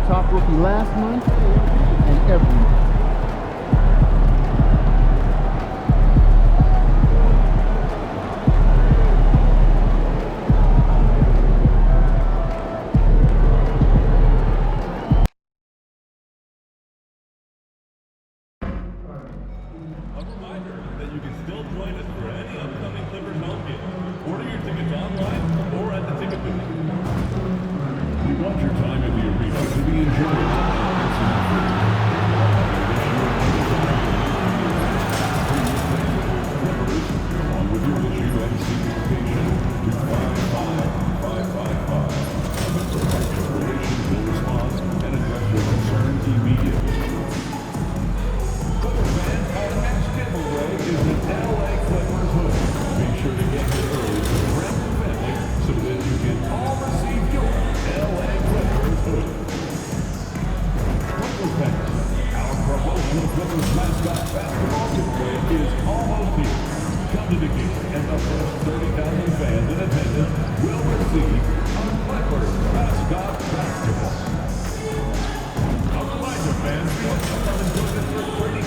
Top rookie last month and every month. A reminder that you can still join us for any upcoming Clippers home game. Order your tickets online or at the ticket booth. We want your time in the arena to be enjoyed. Along with your GMC location to 55555. Operations will respond and address your concern immediately. Clipper fans, our next giveaway is an LA Clippers hoodie. Be sure to get here early with friends and family so that you can all receive your LA Clippers hoodie. Clipper fans, our promotional Clippers mascot basketball giveaway is almost here. Come to the game, and the first 30,000 fans in attendance will receive a Clippers mascot basketball. A reminder, fans, we hope you come enjoy this recruiting.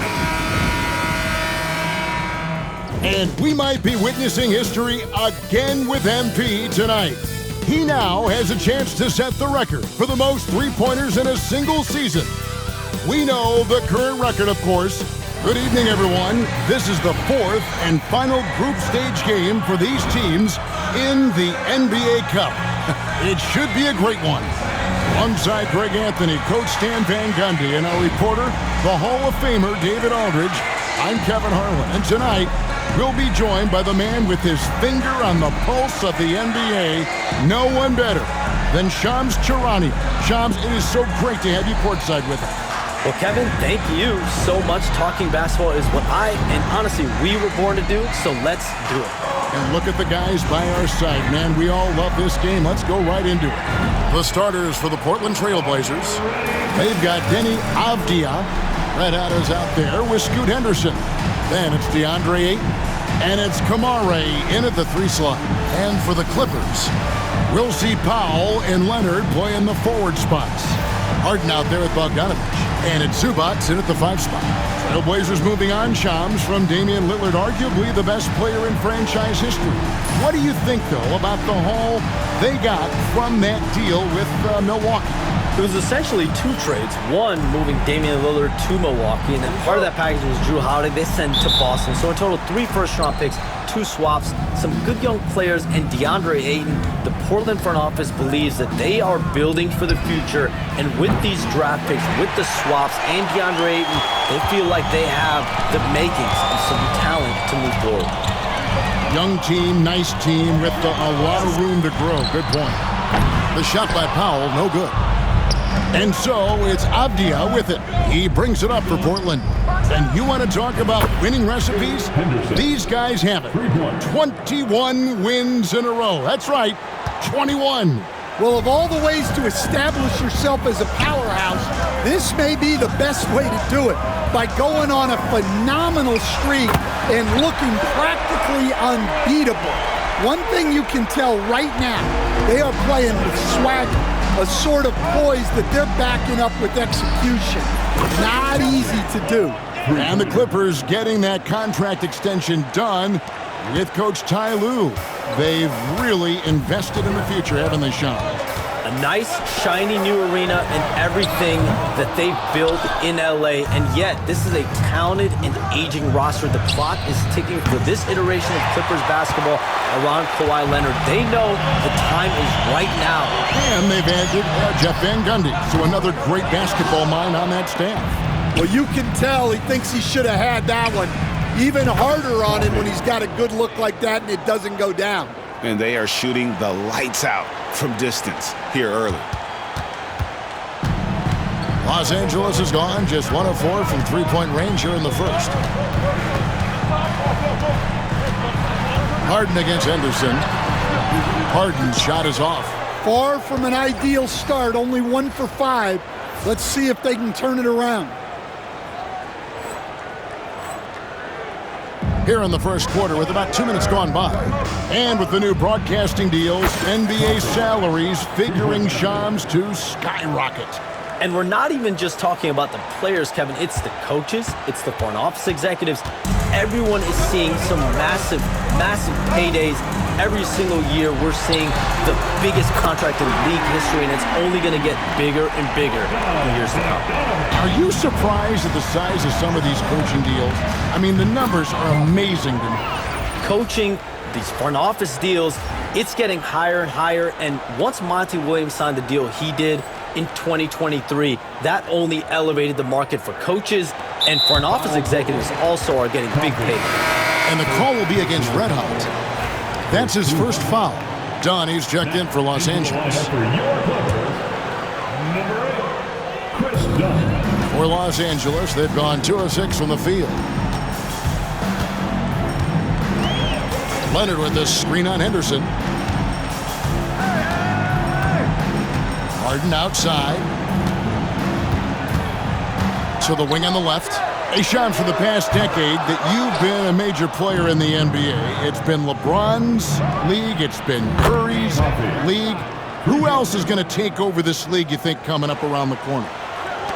And we might be witnessing history again with MP tonight. He now has a chance to set the record for the most three-pointers in a single season. We know the current record, of course. Good evening, everyone. This is the fourth and final group stage game for these teams in the NBA Cup. It should be a great one. Alongside Greg Anthony, Coach Stan Van Gundy, and our reporter, the Hall of Famer David Aldridge, I'm Kevin Harlan. And tonight, we'll be joined by the man with his finger on the pulse of the NBA, no one better than Shams Charania. Shams, it is so great to have you courtside with us. Well, Kevin, thank you so much. Talking basketball is what and honestly, we were born to do, so let's do it. And look at the guys by our side, man. We all love this game. Let's go right into it. The starters for the Portland Trail Blazers. They've got Denny Avdia. Red Hatters out there with Scoot Henderson. Then it's DeAndre Ayton. And it's Kamare in at the three slot. And for the Clippers, we'll see Powell and Leonard play in the forward spots. Harden out there with Bogdanovich. And it's Zubac in at the 5 spot. Trailblazers moving on. Shams from Damian Lillard, arguably the best player in franchise history. What do you think, though, about the haul they got from that deal with Milwaukee? It was essentially two trades. One, moving Damian Lillard to Milwaukee, and then part of that package was Jrue Holiday. They sent to Boston. So in total, 3 first-round picks, 2 swaps, some good young players, and DeAndre Ayton. The Portland front office believes that they are building for the future, and with these draft picks, with the swaps, and DeAndre Ayton, they feel like they have the makings of some talent to move forward. Young team, nice team with a lot of room to grow. Good point. The shot by Powell, no good. And so it's Avdia with it. He brings it up for Portland. And you want to talk about winning recipes? Henderson. These guys have it. 21 wins in a row. That's right, 21. Well, of all the ways to establish yourself as a powerhouse, this may be the best way to do it, by going on a phenomenal streak and looking practically unbeatable. One thing you can tell right now, they are playing with swagger, a sort of poise that they're backing up with execution. Not easy to do. And the Clippers getting that contract extension done with Coach Ty Lue. They've really invested in the future, haven't they, Sean? A nice, shiny new arena and everything that they've built in LA. And yet, this is a talented and aging roster. The clock is ticking for this iteration of Clippers basketball around Kawhi Leonard. They know the time is right now. And they've added Jeff Van Gundy, so another great basketball mind on that staff. Well, you can tell he thinks he should have had that one. Even harder on him when he's got a good look like that and it doesn't go down. And they are shooting the lights out from distance here early. Los Angeles is gone, just 1 of 4 from three-point range here in the first. Harden against Henderson. Harden's shot is off. Far from an ideal start, only 1 for 5. Let's see if they can turn it around. Here in the first quarter with about 2 minutes gone by. And with the new broadcasting deals, NBA salaries figuring Shams to skyrocket. And we're not even just talking about the players, Kevin. It's the coaches. It's the front office executives. Everyone is seeing some massive, massive paydays. Every single year, we're seeing the biggest contract in league history, and it's only going to get bigger and bigger in the years to come. Are you surprised at the size of some of these coaching deals? I mean, the numbers are amazing to me. Coaching, these front office deals, it's getting higher and higher. And once Monty Williams signed the deal he did in 2023, that only elevated the market for coaches, and front office executives also are getting big pay. And the call will be against Red Hot. That's his first foul. Donnie's checked in for Los Angeles. For your Clippers, number 8, Chris Dunn. For Los Angeles, they've gone 2 of 6 from the field. Leonard with the screen on Henderson. Harden outside. To the wing on the left. Hey, Sean, for the past decade that you've been a major player in the NBA, it's been LeBron's league, it's been Curry's league. Who else is going to take over this league, you think, coming up around the corner?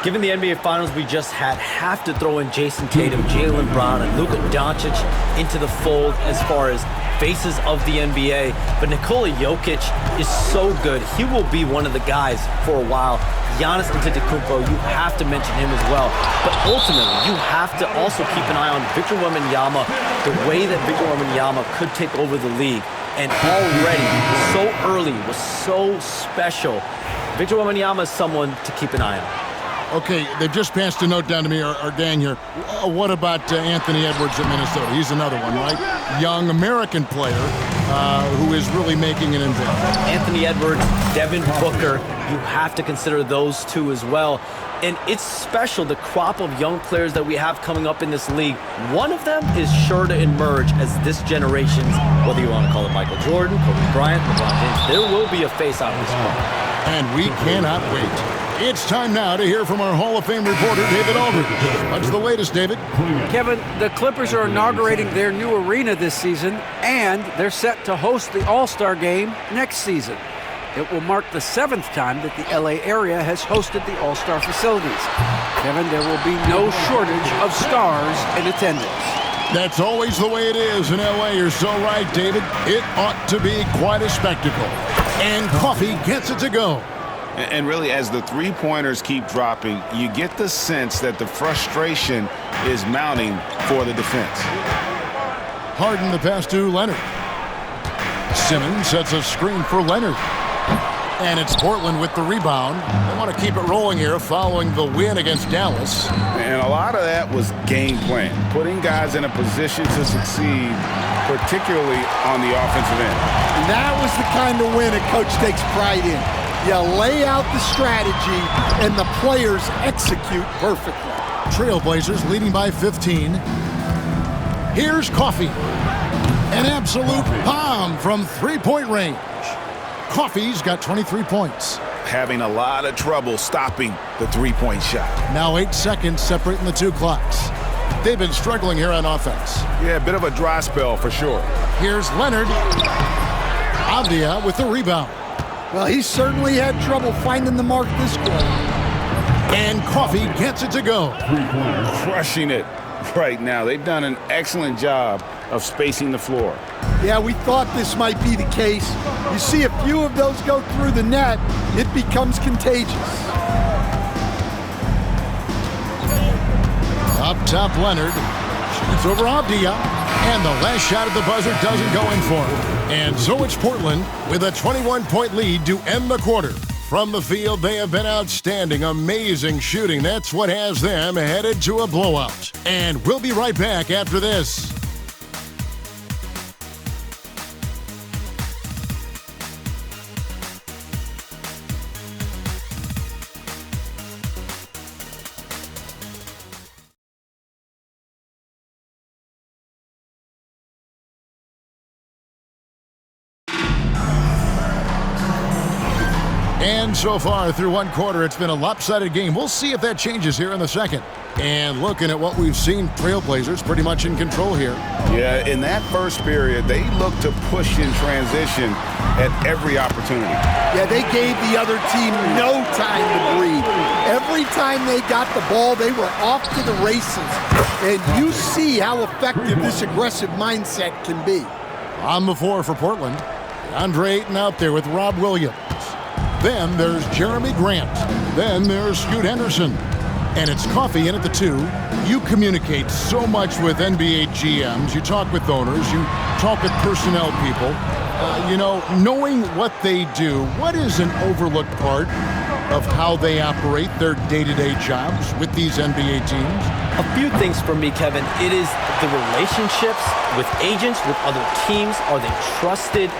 Given the NBA Finals we just had, have to throw in Jason Tatum, Jaylen Brown, and Luka Doncic into the fold as far as faces of the NBA. But Nikola Jokic is so good. He will be one of the guys for a while. Giannis Antetokounmpo, you have to mention him as well. But ultimately, you have to also keep an eye on Victor Wembanyama, the way that Victor Wembanyama could take over the league. And already, so early, was so special. Victor Wembanyama is someone to keep an eye on. Okay, they've just passed a note down to me, our gang here. What about Anthony Edwards at Minnesota? He's another one, right? Young American player who is really making an impact. Anthony Edwards, Devin Booker, you have to consider those two as well. And it's special, the crop of young players that we have coming up in this league. One of them is sure to emerge as this generation's, whether you want to call it Michael Jordan, Kobe Bryant, LeBron James, there will be a face out of this one. And we cannot wait. It's time now to hear from our Hall of Fame reporter, David Aldridge. What's the latest, David? Kevin, the Clippers are inaugurating their new arena this season, and they're set to host the All-Star Game next season. It will mark the 7th time that the LA area has hosted the All-Star facilities. Kevin, there will be no shortage of stars in attendance. That's always the way it is in LA. You're so right, David. It ought to be quite a spectacle. And coffee gets it to go. And really, as the three-pointers keep dropping, you get the sense that the frustration is mounting for the defense. Harden the pass to Leonard. Simmons sets a screen for Leonard. And it's Portland with the rebound. They want to keep it rolling here following the win against Dallas. And a lot of that was game plan, putting guys in a position to succeed, particularly on the offensive end. And that was the kind of win a coach takes pride in. You lay out the strategy, and the players execute perfectly. Trailblazers leading by 15. Here's Coffee. An absolute bomb from three-point range. Coffee's got 23 points. Having a lot of trouble stopping the three-point shot. Now 8 seconds separating the two clocks. They've been struggling here on offense. Yeah, a bit of a dry spell for sure. Here's Leonard. Avdia with the rebound. Well, he certainly had trouble finding the mark this quarter. And Coffee gets it to go. Crushing it right now. They've done an excellent job of spacing the floor. Yeah, we thought this might be the case. You see a few of those go through the net, it becomes contagious. Up top, Leonard. Shoots over Avdia. And the last shot at the buzzer doesn't go in for him. And so it's Portland with a 21-point lead to end the quarter. From the field, they have been outstanding, amazing shooting. That's what has them headed to a blowout. And we'll be right back after this. And so far through one quarter, it's been a lopsided game. We'll see if that changes here in the second. And looking at what we've seen, Trailblazers pretty much in control here. Yeah, in that first period, they looked to push in transition at every opportunity. Yeah, they gave the other team no time to breathe. Every time they got the ball, they were off to the races. And you see how effective this aggressive mindset can be. On the floor for Portland, Andre Ayton out there with Rob Williams. Then there's Jeremy Grant. Then there's Scoot Henderson. And it's Coffee in at the 2. You communicate so much with NBA GMs. You talk with owners. You talk with personnel people. Knowing what they do, what is an overlooked part of how they operate their day-to-day jobs with these NBA teams? A few things for me, Kevin. It is the relationships with agents, with other teams. Are they trusted?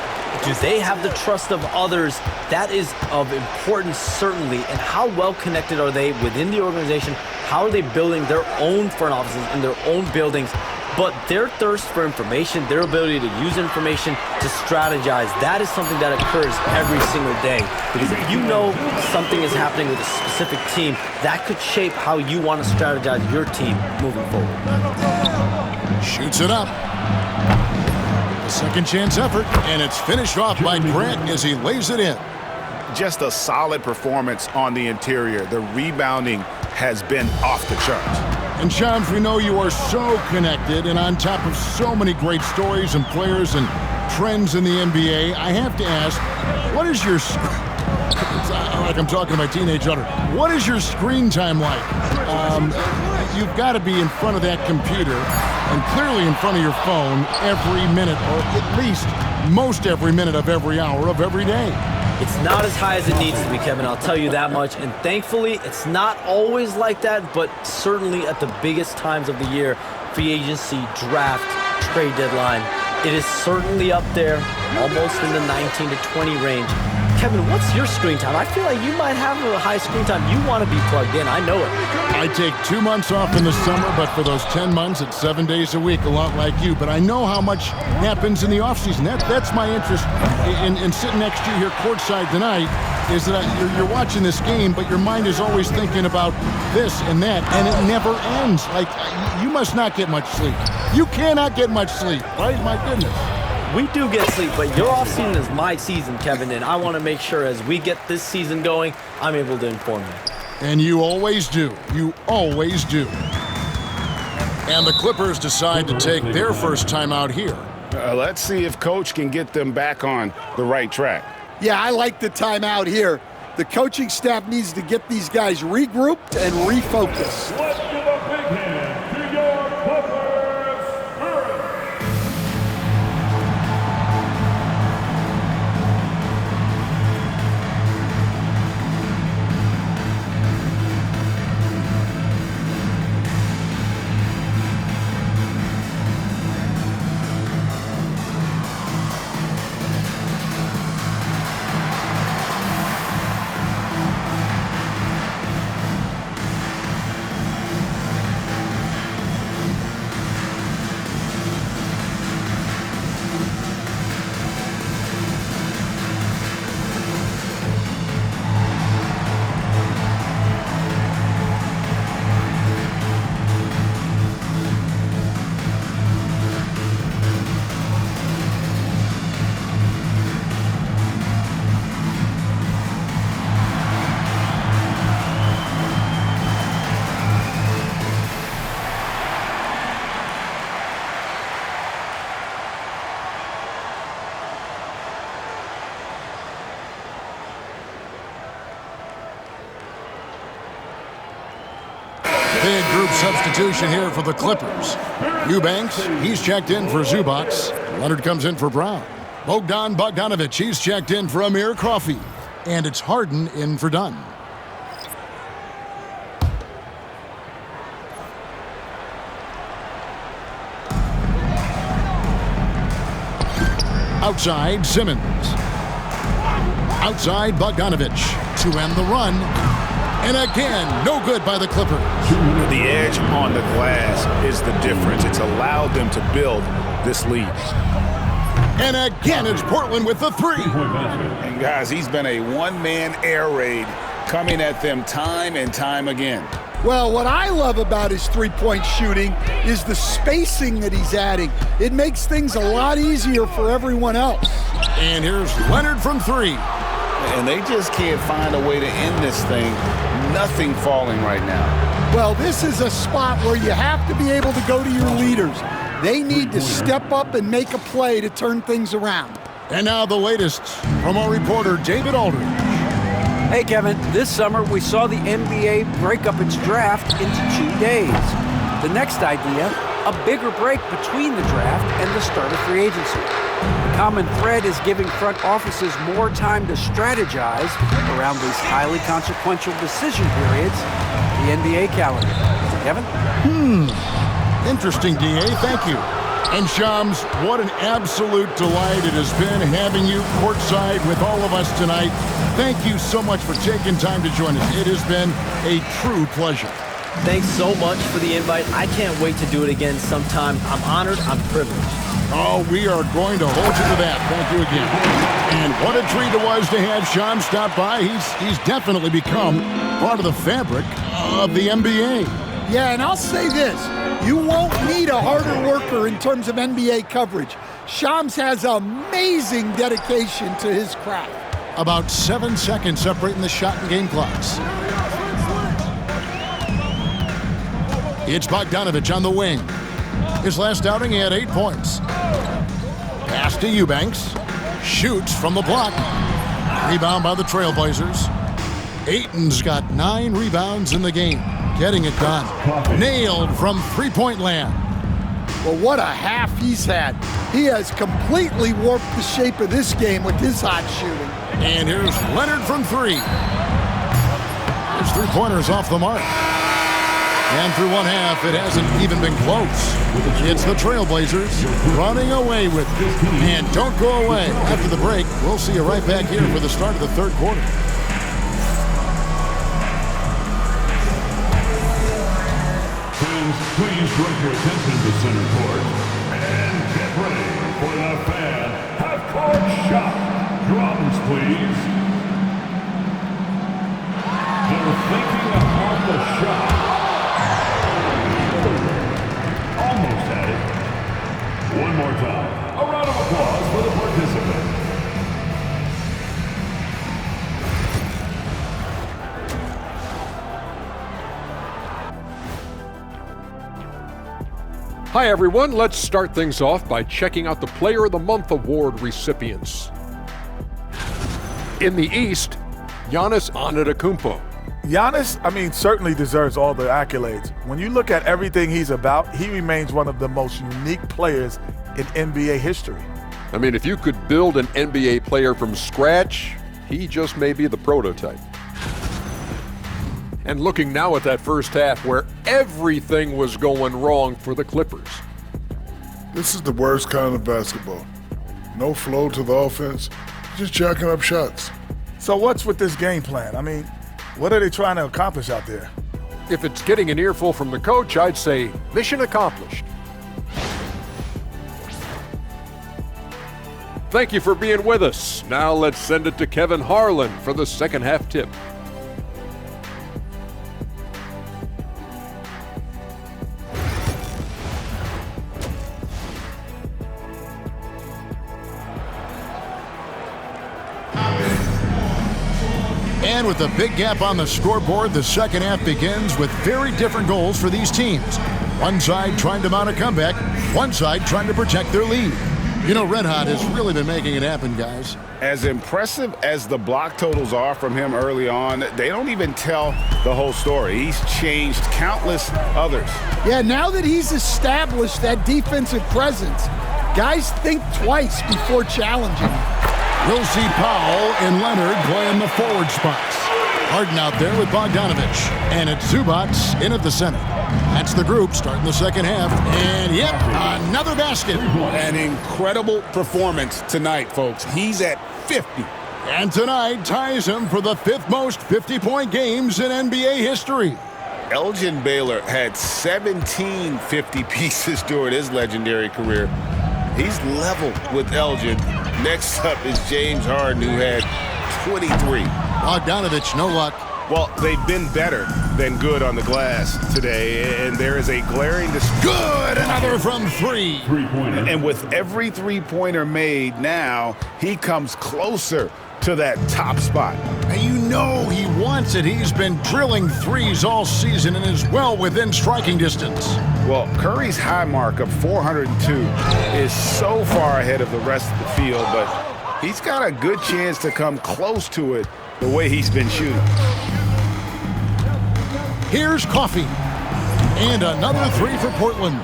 Do they have the trust of others? That is of importance, certainly. And how well connected are they within the organization? How are they building their own front offices in their own buildings? But their thirst for information, their ability to use information to strategize, that is something that occurs every single day. Because if you know something is happening with a specific team, that could shape how you want to strategize your team moving forward. Shoots it up. Second chance effort, and it's finished off by Grant as he lays it in. Just a solid performance on the interior. The rebounding has been off the charts. And Shams, we know you are so connected and on top of so many great stories and players and trends in the NBA. I have to ask, what is your... like I'm talking to my teenage daughter. What is your screen time like? You've got to be in front of that computer and clearly in front of your phone every minute, or at least most every minute of every hour of every day. It's not as high as it needs to be, Kevin, I'll tell you that much. And thankfully, it's not always like that, but certainly at the biggest times of the year, free agency, draft, trade deadline, it is certainly up there, almost in the 19 to 20 range. Kevin, what's your screen time? I feel like you might have a high screen time. You want to be plugged in. I know it. I take 2 months off in the summer, but for those 10 months, it's 7 days a week, a lot like you. But I know how much happens in the offseason. That's my interest in sitting next to you here courtside tonight, is that you're watching this game, but your mind is always thinking about this and that, and it never ends. Like, you must not get much sleep. You cannot get much sleep, right? My goodness. We do get sleep, but your offseason is my season, Kevin, and I want to make sure as we get this season going, I'm able to inform you. And you always do. You always do. And the Clippers decide to take their first time out here. Let's see if Coach can get them back on the right track. Yeah, I like the timeout here. The coaching staff needs to get these guys regrouped and refocused. Let's give a big hand to your Clippers Spirit. Big group substitution here for the Clippers. Eubanks, he's checked in for Zubac. Leonard comes in for Brown. Bogdan Bogdanovic, he's checked in for Amir Coffey. And it's Harden in for Dunn. Outside, Simmons. Outside, Bogdanovic to end the run. And again, no good by the Clippers. The edge on the glass is the difference. It's allowed them to build this lead. And again, it's Portland with the three. And guys, he's been a one-man air raid coming at them time and time again. Well, what I love about his three-point shooting is the spacing that he's adding. It makes things a lot easier for everyone else. And here's Leonard from three. And they just can't find a way to end this thing. Nothing falling right now. Well, this is a spot where you have to be able to go to your leaders. They need to step up and make a play to turn things around. And now the latest from our reporter, David Aldridge. Hey, Kevin, this summer we saw the NBA break up its draft into 2 days. The next idea, a bigger break between the draft and the start of free agency. The common thread is giving front offices more time to strategize around these highly consequential decision periods, the NBA calendar. Kevin? Interesting, DA. Thank you. And Shams, what an absolute delight it has been having you courtside with all of us tonight. Thank you so much for taking time to join us. It has been a true pleasure. Thanks so much for the invite. I can't wait to do it again sometime. I'm honored. I'm privileged. Oh, we are going to hold you to that. Thank you again. And what a treat it was to have Shams stop by. He's definitely become part of the fabric of the NBA. Yeah, and I'll say this. You won't need a harder worker in terms of NBA coverage. Shams has amazing dedication to his craft. About 7 seconds separating the shot and game clocks. It's Bogdanovich on the wing. His last outing, he had 8 points. Pass to Eubanks. Shoots from the block. Rebound by the Trailblazers. Ayton's got 9 rebounds in the game. Getting it done. Nailed from three-point land. Well, what a half he's had. He has completely warped the shape of this game with his hot shooting. And here's Leonard from three. His three-pointers off the mark. And through one half, it hasn't even been close. It's the Trailblazers running away with it. And don't go away. After the break, we'll see you right back here for the start of the third quarter. Please direct your attention to center court and get ready for the fan half-court shot. Drums, please. They're thinking about the shot. Almost had it. One more time. A round of applause for the participant. Hi everyone, let's start things off by checking out the Player of the Month award recipients. In the East, Giannis Antetokounmpo. Giannis, certainly deserves all the accolades. When you look at everything he's about, he remains one of the most unique players in NBA history. If you could build an NBA player from scratch, he just may be the prototype. And looking now at that first half where everything was going wrong for the Clippers. This is the worst kind of basketball. No flow to the offense, just jacking up shots. So what's with this game plan? What are they trying to accomplish out there? If it's getting an earful from the coach, I'd say mission accomplished. Thank you for being with us. Now let's send it to Kevin Harlan for the second half tip. And with a big gap on the scoreboard, the second half begins with very different goals for these teams. One side trying to mount a comeback, one side trying to protect their lead. Red Hot has really been making it happen, guys. As impressive as the block totals are from him early on, they don't even tell the whole story. He's changed countless others. Yeah, now that he's established that defensive presence, guys think twice before challenging him. We'll see Powell and Leonard playing the forward spots. Harden out there with Bogdanovich. And it's Zubac in at the center. That's the group starting the second half. And yep, another basket. An incredible performance tonight, folks. He's at 50. And tonight ties him for the 5th most 50-point games in NBA history. Elgin Baylor had 17 50 pieces during his legendary career. He's level with Elgin. Next up is James Harden, who had 23. Bogdanovich, no luck. Well, they've been better than good on the glass today, and there is a glaring Good! Another from three. Three-pointer. And with every three-pointer made now, he comes closer to that top spot. And you know he wants it. He's been drilling threes all season and is well within striking distance. Well, Curry's high mark of 402 is so far ahead of the rest of the field, but he's got a good chance to come close to it the way he's been shooting. Here's Coffey. And another three for Portland.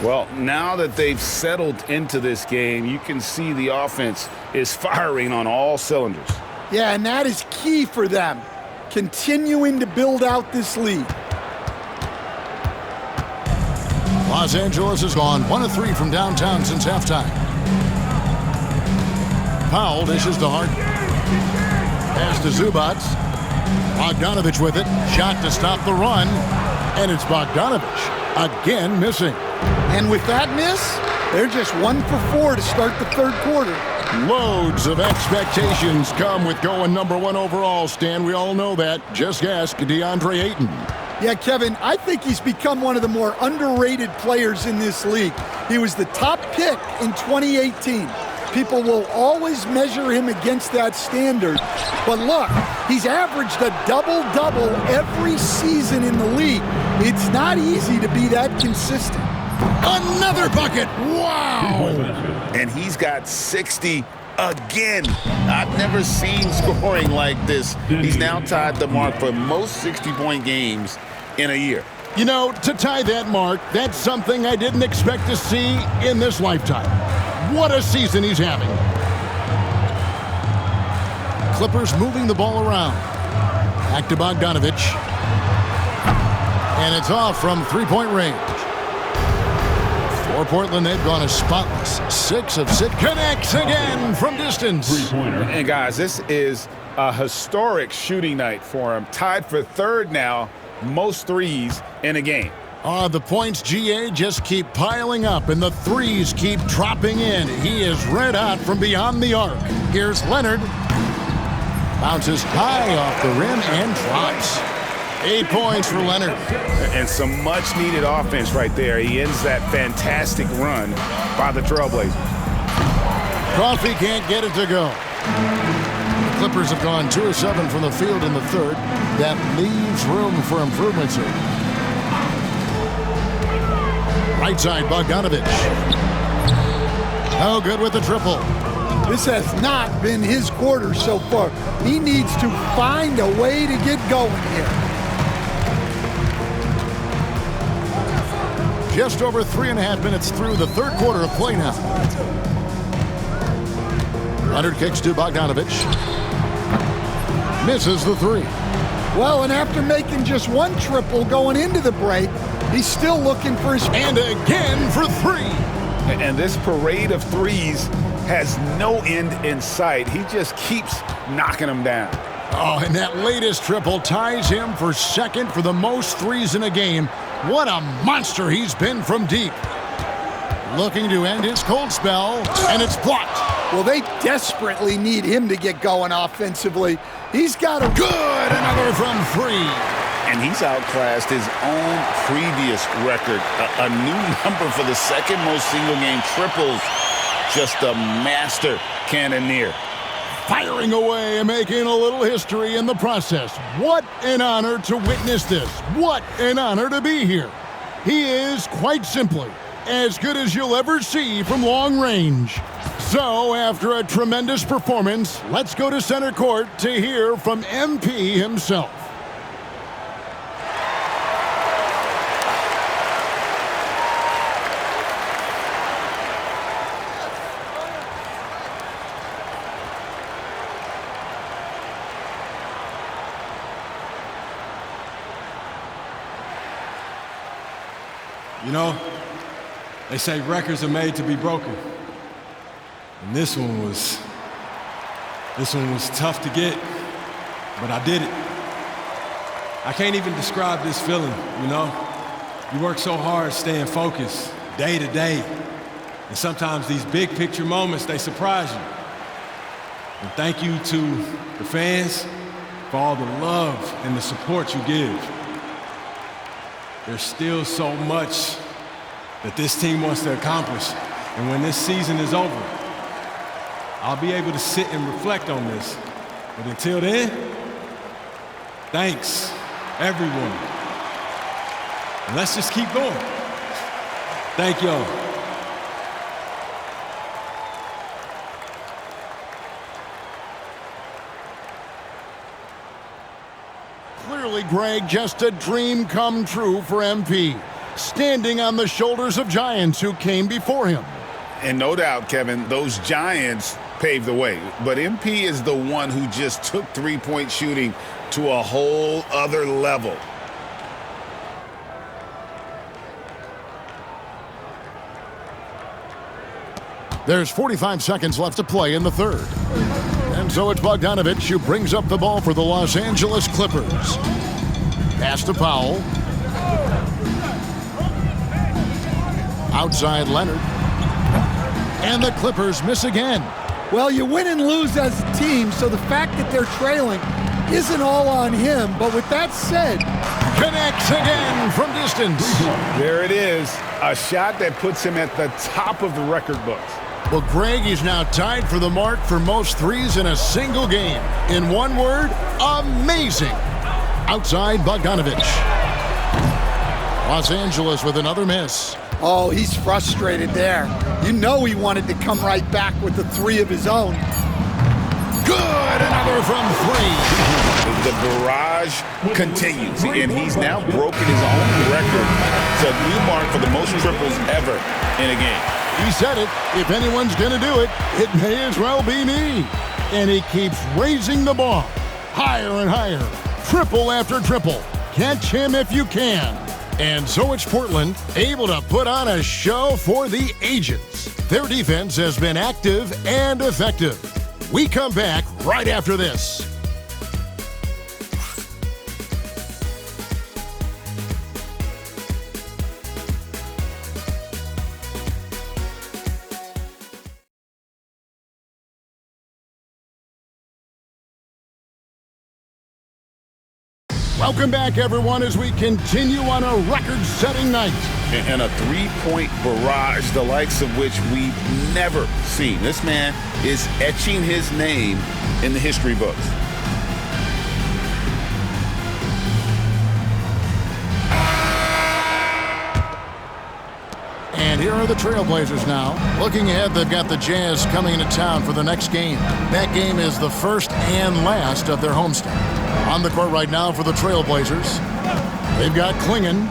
Well, now that they've settled into this game, you can see the offense is firing on all cylinders. Yeah, and that is key for them, continuing to build out this lead. Los Angeles has gone 1 of 3 from downtown since halftime. Powell dishes to Harden. Pass to Zubac. Bogdanovich with it. Shot to stop the run. And it's Bogdanovich again missing. And with that miss, they're just 1 for 4 to start the third quarter. Loads of expectations come with going number 1 overall, Stan. We all know that. Just ask DeAndre Ayton. Yeah, Kevin, I think he's become one of the more underrated players in this league. He was the top pick in 2018. People will always measure him against that standard. But look, he's averaged a double-double every season in the league. It's not easy to be that consistent. Another bucket! Wow! And he's got 60 again. I've never seen scoring like this. He's now tied the mark for most 60-point games in a year. You know, to tie that mark, that's something I didn't expect to see in this lifetime. What a season he's having. Clippers moving the ball around. Back to Bogdanovich. And it's off from three-point range. For Portland, they've gone as spotless. 6 of 6. Connects again from distance. Three-pointer. And guys, this is a historic shooting night for him. Tied for third now, most threes in a game. The points, GA, just keep piling up, and the threes keep dropping in. He is red hot from beyond the arc. Here's Leonard. Bounces high off the rim and drops. 8 points for Leonard. And some much-needed offense right there. He ends that fantastic run by the Trailblazers. Coffey can't get it to go. The Clippers have gone 2 of 7 from the field in the third. That leaves room for improvement, sir. Right side, Bogdanovich. Oh, good with the triple. This has not been his quarter so far. He needs to find a way to get going here. Just over 3.5 minutes through the third quarter of play now. Leonard kicks to Bogdanovich. Misses the three. Well, and after making just 1 triple going into the break, he's still looking for his... And again for 3. And this parade of threes has no end in sight. He just keeps knocking them down. Oh, and that latest triple ties him for second for the most threes in a game. What a monster he's been from deep. Looking to end his cold spell, and it's blocked. Well, they desperately need him to get going offensively. He's got a... Good! Another from 3. And he's outclassed his own previous record. A new number for the second most single-game triples. Just a master cannoneer. Firing away and making a little history in the process. What an honor to witness this. What an honor to be here. He is, quite simply, as good as you'll ever see from long range. So, after a tremendous performance, let's go to center court to hear from MP himself. You know, they say records are made to be broken. And this one was tough to get, but I did it. I can't even describe this feeling, you know? You work so hard staying focused day to day, And sometimes these big picture moments, they surprise you. And thank you to the fans for all the love and the support you give. There's still so much that this team wants to accomplish. And when this season is over, I'll be able to sit and reflect on this. But until then, thanks, everyone. And let's just keep going. Thank y'all. Clearly, Greg, just a dream come true for MP, standing on the shoulders of giants who came before him. And no doubt, Kevin, those giants paved the way. But MP is the one who just took three-point shooting to a whole other level. There's 45 seconds left to play in the third. And so it's Bogdanovic who brings up the ball for the Los Angeles Clippers. Pass to Powell. Outside Leonard. And the Clippers miss again. Well, you win and lose as a team, so the fact that they're trailing isn't all on him. But with that said, connects again from distance. There it is, a shot that puts him at the top of the record books. Well, Greg is now tied for the mark for most threes in a single game. In one word, amazing. Outside Bogdanovic. Los Angeles with another miss. Oh, he's frustrated there. You know he wanted to come right back with the three of his own. Good, another from three. The barrage continues, and he's now broken his own record. It's a new mark for the most triples ever in a game. He said it, if anyone's gonna do it, it may as well be me. And he keeps raising the ball, higher and higher, triple after triple. Catch him if you can. And so it's Portland, able to put on a show for the ages. Their defense has been active and effective. We come back right after this. Welcome back, everyone, as we continue on a record-setting night. And a three-point barrage, the likes of which we've never seen. This man is etching his name in the history books. And here are the Trailblazers now. Looking ahead, they've got the Jazz coming into town for the next game. That game is the first and last of their homestand. On the court right now for the Trailblazers, they've got Klingon.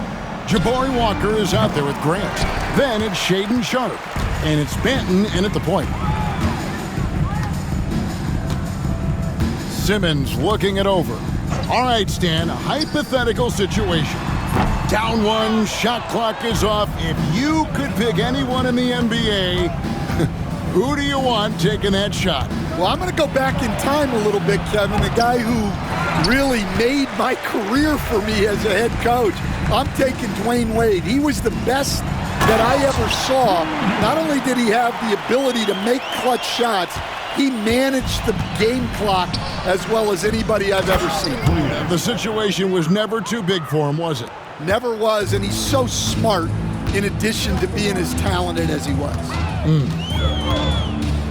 Jabari Walker is out there with Grant. Then it's Shaedon Sharpe. And it's Banton in at the point. Simmons looking it over. All right, Stan, a hypothetical situation. Down one, shot clock is off. If you could pick anyone in the NBA, who do you want taking that shot? Well, I'm going to go back in time a little bit, Kevin. The guy who really made my career for me as a head coach. I'm taking Dwayne Wade. He was the best that I ever saw. Not only did he have the ability to make clutch shots, he managed the game clock as well as anybody I've ever seen. The situation was never too big for him, was it? Never was, and he's so smart in addition to being as talented as he was.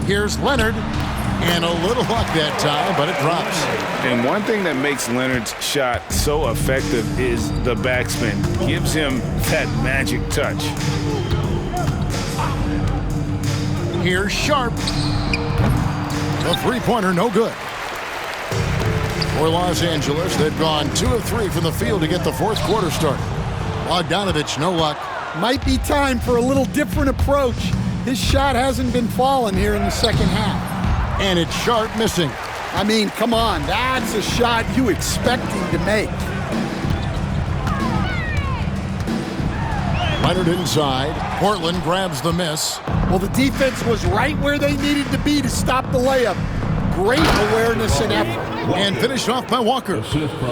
Here's Leonard, and a little luck that time, but it drops. And one thing that makes Leonard's shot so effective is the backspin. Gives him that magic touch. Here's Sharpe. The three-pointer, no good. For Los Angeles, they've gone 2 of 3 from the field to get the fourth quarter started. Bogdanovic, no luck. Might be time for a little different approach. His shot hasn't been falling here in the second half. And it's Sharpe missing. I mean, come on, that's a shot you expect him to make. Leonard inside. Portland grabs the miss. Well, the defense was right where they needed to be to stop the layup. Great awareness and effort. And finished off by Walker.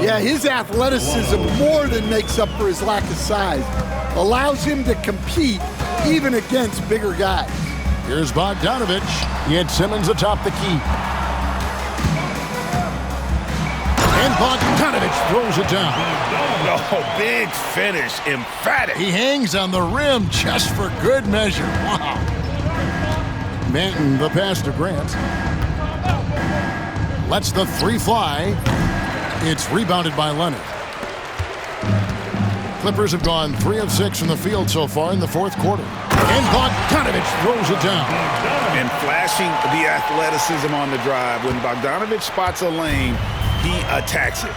Yeah, his athleticism more than makes up for his lack of size. Allows him to compete even against bigger guys. Here's Bogdanovich. He had Simmons atop the key. And Bogdanovich throws it down. Oh, big finish, emphatic. He hangs on the rim just for good measure. Wow. Manton, the pass to Grant. Lets the three fly. It's rebounded by Leonard. Clippers have gone 3 of 6 from the field so far in the fourth quarter. And Bogdanovich throws it down. And flashing the athleticism on the drive. When Bogdanovich spots a lane, he attacks it.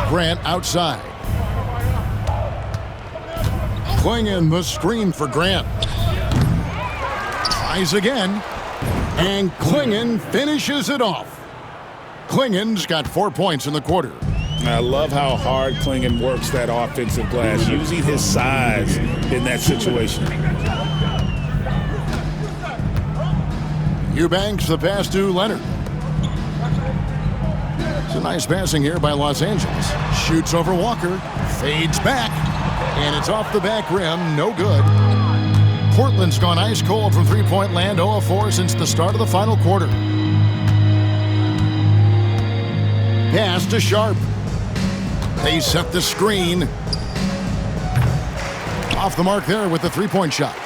Grant outside. Clingan the screen for Grant. Tries again. And Clingan finishes it off. Clingan's got 4 points in the quarter. I love how hard Clingan works that offensive glass, using his size in that situation. Eubanks the pass to Leonard. It's a nice passing here by Los Angeles. Shoots over Walker, fades back, and it's off the back rim, no good. Portland's gone ice cold from three-point land, 0 of 4 since the start of the final quarter. Pass to Sharp. They set the screen. Off the mark there with the three-point shot.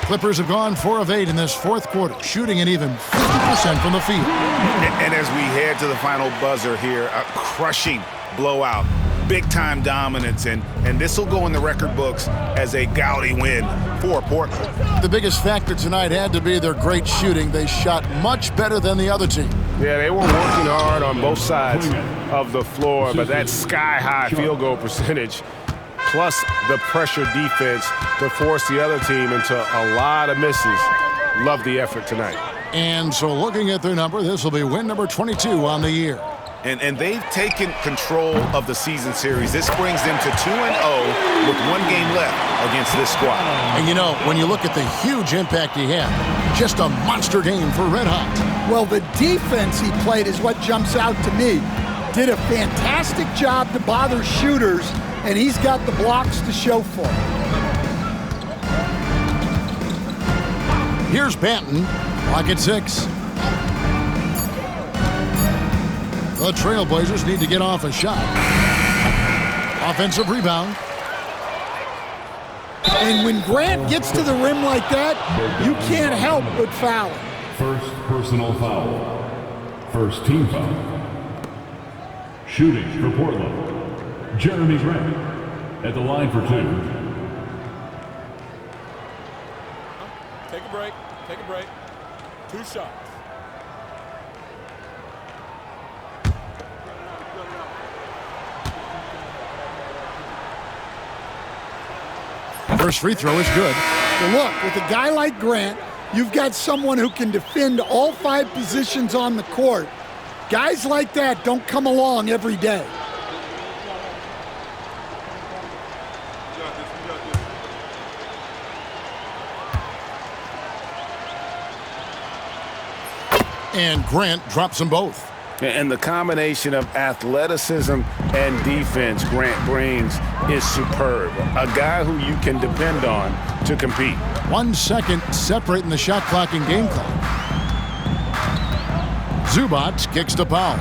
Clippers have gone 4 of 8 in this fourth quarter, shooting an even 50% from the field. And as we head to the final buzzer here, a crushing blowout, big-time dominance, and this will go in the record books as a gaudy win for Portland. The biggest factor tonight had to be their great shooting. They shot much better than the other team. Yeah, they were working hard on both sides of the floor, but that sky-high field goal percentage plus the pressure defense to force the other team into a lot of misses. Love the effort tonight. And so looking at their number, this will be win number 22 on the year. And they've taken control of the season series. This brings them to 2-0 with 1 game left against this squad. And you know, when you look at the huge impact he had, just a monster game for Red Hot. Well, the defense he played is what jumps out to me. Did a fantastic job to bother shooters, and he's got the blocks to show for it. Here's Banton, clock at 6. The Trailblazers need to get off a shot. Offensive rebound. And when Grant gets to the rim like that, you can't help but foul him. First personal foul. First team foul. Shooting for Portland, Jeremy Grant at the line for 2. Take a break. Take a break. 2 shots. First free throw is good. But look, with a guy like Grant, you've got someone who can defend all 5 positions on the court. Guys like that don't come along every day. And Grant drops them both. And the combination of athleticism and defense Grant brings is superb. A guy who you can depend on to compete. 1 second separating the shot clock and game clock. Zubac kicks to Powell.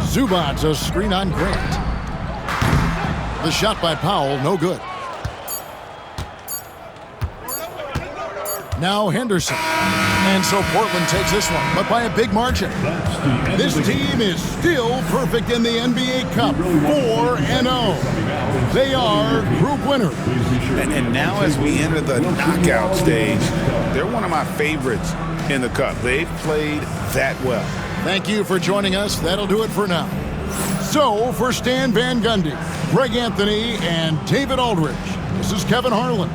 Zubac a screen on Grant. The shot by Powell, no good. Now Henderson. And so Portland takes this one, but by a big margin. This team is still perfect in the NBA Cup, 4-0. They are group winners. And now as we enter the knockout stage, they're one of my favorites in the Cup. They've played that well. Thank you for joining us. That'll do it for now. So for Stan Van Gundy, Greg Anthony, and David Aldridge, this is Kevin Harlan.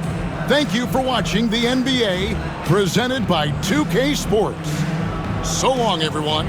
Thank you for watching the NBA presented by 2K Sports. So long, everyone.